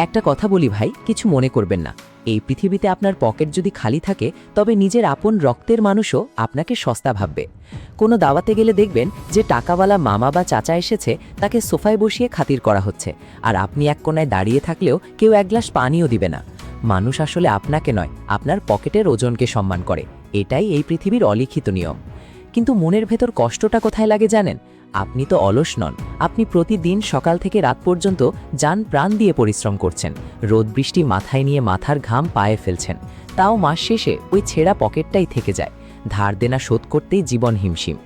একটা কথা বলি ভাই, কিছু মনে করবেন না। এই পৃথিবীতে আপনার পকেট যদি খালি থাকে, তবে নিজের আপন রক্তের মানুষও আপনাকে সস্তা ভাববে। কোনো দাওয়াতে গেলে দেখবেন যে টাকাওয়ালা মামা বা চাচা এসেছে, তাকে সোফায় বসিয়ে খাতির করা হচ্ছে, আর আপনি এক কোণায় দাঁড়িয়ে থাকলেও কেউ এক গ্লাস পানিও দিবে না। মানুষ আসলে আপনাকে নয়, আপনার পকেটের ওজনকে সম্মান করে। এটাই এই পৃথিবীর অলিখিত নিয়ম। কিন্তু মনের ভেতর কষ্টটা কোথায় লাগে জানেন? আপনি তো অলস নন, আপনি প্রতিদিন সকাল থেকে রাত পর্যন্ত জান প্রাণ দিয়ে পরিশ্রম করছেন, রোদ বৃষ্টি মাথায় নিয়ে মাথার ঘাম পায়ে ফেলছেন। তাও মাস শেষে ওই ছেঁড়া পকেটটাই থেকে যায়, ধার দেনা শোধ করতেই জীবন হিমশিম।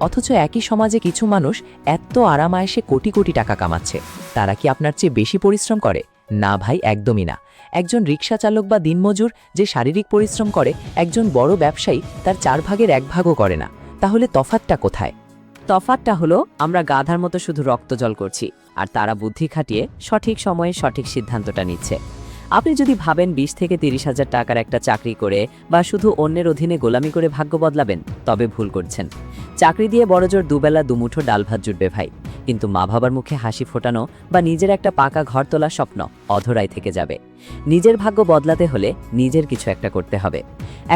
অথচ একই সমাজে কিছু মানুষ এত আরামায়েশে কোটি কোটি টাকা কামাচ্ছে। তারা কি আপনার চেয়ে বেশি পরিশ্রম করে? না ভাই, একদমই না। একজন রিক্সা চালক বা দিনমজুর যে শারীরিক পরিশ্রম করে, একজন বড় ব্যবসায়ী তার 4 ভাগের 1 ভাগও করে না। তাহলে তফাৎটা কোথায়? তফাৎটা হলো আমরা গাধার মতো শুধু রক্ত জল করছি, আর তারা বুদ্ধি খাটিয়ে সঠিক সময়ে সঠিক সিদ্ধান্তটা নিচ্ছে। আপনি যদি ভাবেন 20 থেকে 30,000 টাকার একটা চাকরি করে বা শুধু অন্যের অধীনে গোলামি করে ভাগ্য বদলাবেন, তবে ভুল করছেন। চাকরি দিয়ে বড়জোর দুবেলা দুমুঠো ডাল ভাত জুটবে ভাই, কিন্তু মা বাবার মুখে হাসি ফোটানো বা নিজের একটা পাকা ঘর তোলার স্বপ্ন অধরাই থেকে যাবে। নিজের ভাগ্য বদলাতে হলে নিজের কিছু একটা করতে হবে।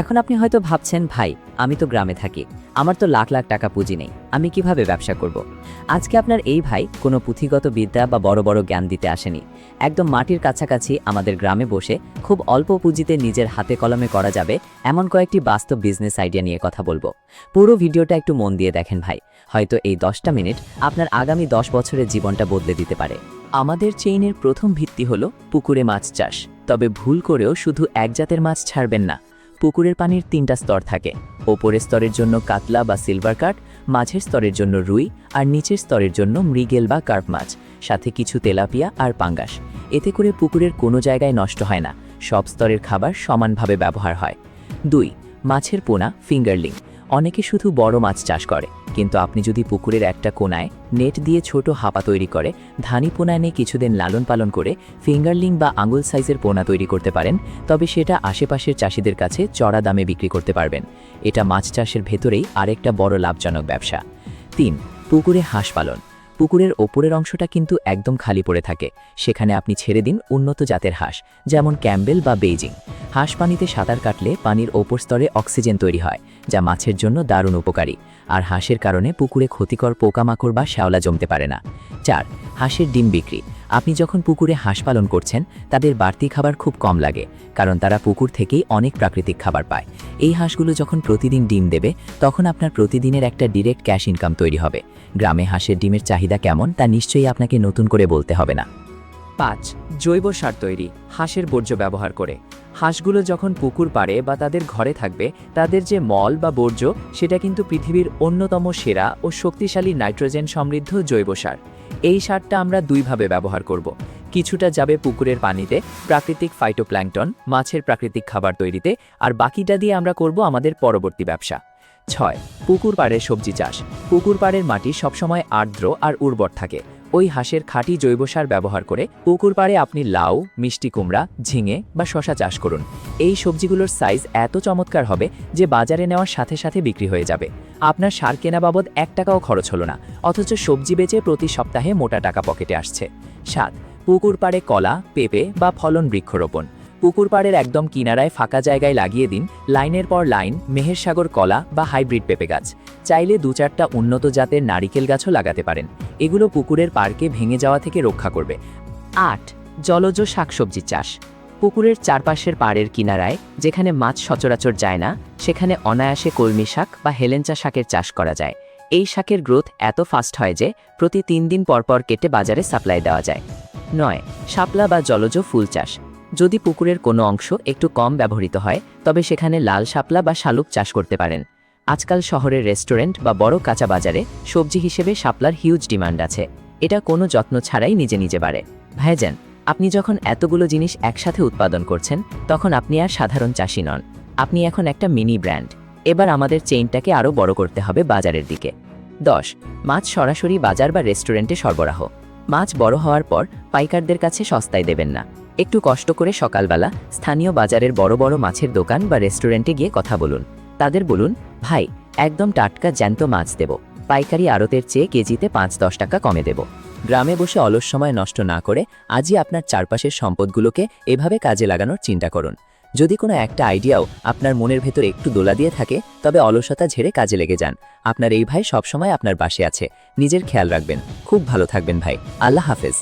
এখন আপনি হয়তো ভাবছেন, ভাই আমি তো গ্রামে থাকি, আমার তো লাখ লাখ টাকা পুঁজি নেই, আমি কিভাবে ব্যবসা করব? আজকে আপনার এই ভাই কোনো পুঁথিগত বিদ্যা বা বড় বড় জ্ঞান দিতে আসেনি। একদম মাটির কাছাকাছি আমাদের গ্রামে বসে খুব অল্প পুঁজিতে নিজের হাতে কলমে করা যাবে এমন কয়েকটি বাস্তব বিজনেস আইডিয়া নিয়ে কথা বলবো। পুরো ভিডিওটা একটু মন দিয়ে দেখেন ভাই, হয়তো এই 10টা মিনিট আপনার আগামী 10 বছরের জীবনটা বদলে দিতে পারে। আমাদের চেইনের প্রথম ভিত্তি হলো পুকুরে মাছ চাষ। তবে ভুল করেও শুধু এক জাতের মাছ ছাড়বেন না। পুকুরের পানির 3টা স্তর থাকে। ওপরের স্তরের জন্য কাতলা বা সিলভার কার্প, মাঝের স্তরের জন্য রুই, আর নিচের স্তরের জন্য মৃগেল বা কার্প মাছ, সাথে কিছু তেলাপিয়া আর পাঙ্গাস। এতে করে পুকুরের কোনো জায়গায় নষ্ট হয় না, সব স্তরের খাবার সমানভাবে ব্যবহার হয়। 2. মাছের পোনা ফিঙ্গারলিং। অনেকে শুধু বড় মাছ চাষ করে, কিন্তু আপনি যদি পুকুরের একটা কোনায় নেট দিয়ে ছোট হাপা তৈরি করে ধানি পোনা এনে কিছুদিন লালন পালন করে ফিঙ্গারলিং বা আঙুল সাইজের পোনা তৈরি করতে পারেন, তবে সেটা আশেপাশের চাষিদের কাছে চড়া দামে বিক্রি করতে পারবেন। এটা মাছ চাষের ভেতরেই আরেকটা বড় লাভজনক ব্যবসা। 3. পুকুরে হাঁস পালন। পুকুরের ওপরের অংশটা কিন্তু একদম খালি পড়ে থাকে, সেখানে আপনি ছেড়ে দিন উন্নত জাতের হাঁস, যেমন ক্যাম্বেল বা বেইজিং। হাঁস পানিতে সাঁতার কাটলে পানির ওপর স্তরে অক্সিজেন তৈরি হয়, যা মাছের জন্য দারুণ উপকারী, আর হাঁসের কারণে পুকুরে ক্ষতিকর পোকামাকড় বা শ্যাওলা জমতে পারে না। 4. হাঁসের ডিম বিক্রি। আপনি যখন পুকুরে হাঁস পালন করছেন, তাদের বাড়তি খাবার খুব কম লাগে, কারণ তারা পুকুর থেকেই অনেক প্রাকৃতিক খাবার পায়। এই হাঁসগুলো যখন প্রতিদিন ডিম দেবে, তখন আপনার প্রতিদিনের একটা ডিরেক্ট ক্যাশ ইনকাম তৈরি হবে। গ্রামে হাঁসের ডিমের চাহিদা কেমন তা নিশ্চয়ই আপনাকে নতুন করে বলতে হবে না। 5. জৈব সার তৈরি হাঁসের বর্জ্য ব্যবহার করে। হাঁসগুলো যখন পুকুর পাড়ে বা তাদের ঘরে থাকবে, তাদের যে মল বা বর্জ্য, সেটা কিন্তু পৃথিবীর অন্যতম সেরা ও শক্তিশালী নাইট্রোজেন সমৃদ্ধ জৈব সার। এই সারটা আমরা 2 ভাবে ব্যবহার করব। কিছুটা যাবে পুকুরের পানিতে, প্রাকৃতিক ফাইটোপ্ল্যাঙ্কটন, মাছের প্রাকৃতিক খাবার তৈরিতে, আর বাকিটা দিয়ে আমরা করব আমাদের পরবর্তী ব্যবসা। 6. পুকুর পাড়ের সবজি চাষ। পুকুর পাড়ের মাটি সবসময় আর্দ্র আর উর্বর থাকে। ওই হাঁসের খাঁটি জৈব সার ব্যবহার করে পুকুর পাড়ে আপনি লাউ, মিষ্টি কুমড়া, ঝিঙে বা শশা চাষ করুন। এই সবজিগুলোর সাইজ এত চমৎকার হবে যে বাজারে নেওয়ার সাথে সাথে বিক্রি হয়ে যাবে। আপনার সার কেনা বাবদ 1 টাকাও খরচ হলো না, অথচ সবজি বেচে প্রতি সপ্তাহে মোটা টাকা পকেটে আসছে। 7. পুকুর পাড়ে কলা, পেঁপে বা ফলন বৃক্ষরোপণ। পুকুর পাড়ের একদম কিনারায় ফাঁকা জায়গায় লাগিয়ে দিন লাইনের পর লাইন মেহের সাগর কলা বা হাইব্রিড পেঁপে গাছ। চাইলে 2-4টা উন্নত জাতের নারিকেল গাছও লাগাতে পারেন। এগুলো পুকুরের পাড়কে ভেঙে যাওয়া থেকে রক্ষা করবে। 8. জলজ শাকসবজি চাষ। পুকুরের চারপাশের পাড়ের কিনারায় যেখানে মাছ সচরাচর যায় না, সেখানে অনায়াসে কলমি শাক বা হেলেঞ্চা শাকের চাষ করা যায়। এই শাকের গ্রোথ এত ফাস্ট হয় যে প্রতি 3 দিন পরপর কেটে বাজারে সাপ্লাই দেওয়া যায়। 9. শাপলা বা জলজ ফুল চাষ। যদি পুকুরের কোনো অংশ একটু কম ব্যবহৃত হয়, তবে সেখানে লাল শাপলা বা শালুক চাষ করতে পারেন। আজকাল শহরের রেস্টুরেন্ট বা বড় কাঁচা বাজারে সবজি হিসেবে শাপলার হিউজ ডিমান্ড আছে। এটা কোনো যত্ন ছাড়াই নিজে নিজে বাড়ে। ভাইজান, আপনি যখন এতগুলো জিনিস একসাথে উৎপাদন করছেন, তখন আপনি আর সাধারণ চাষি নন, আপনি এখন একটা মিনি ব্র্যান্ড। এবার আমাদের চেইনটাকে আরও বড় করতে হবে বাজারের দিকে। 10. মাছ সরাসরি বাজার বা রেস্টুরেন্টে সরবরাহ। মাছ বড় হওয়ার পর পাইকারদের কাছে সস্তায় দেবেন না। একটু কষ্ট করে সকালবেলা স্থানীয় বাজারের বড় বড় মাছের দোকান বা রেস্টুরেন্টে গিয়ে কথা বলুন। তাদের বলুন, ভাই একদম টাটকা জ্যান্ত মাছ দেব, পাইকারি আড়তের চেয়ে কেজিতে 5-10 টাকা কমে দেব। গ্রামে বসে অলস সময় নষ্ট না করে আজই আপনার চারপাশের সম্পদগুলোকে এভাবে কাজে লাগানোর চিন্তা করুন। যদি কোনো একটা আইডিয়াও আপনার মনের ভেতর একটু দোলা দিয়ে থাকে, তবে অলসতা ঝেড়ে কাজে লেগে যান। আপনার এই ভাই সবসময় আপনার পাশে আছে। নিজের খেয়াল রাখবেন। খুব ভালো থাকবেন ভাই। আল্লাহ হাফেজ।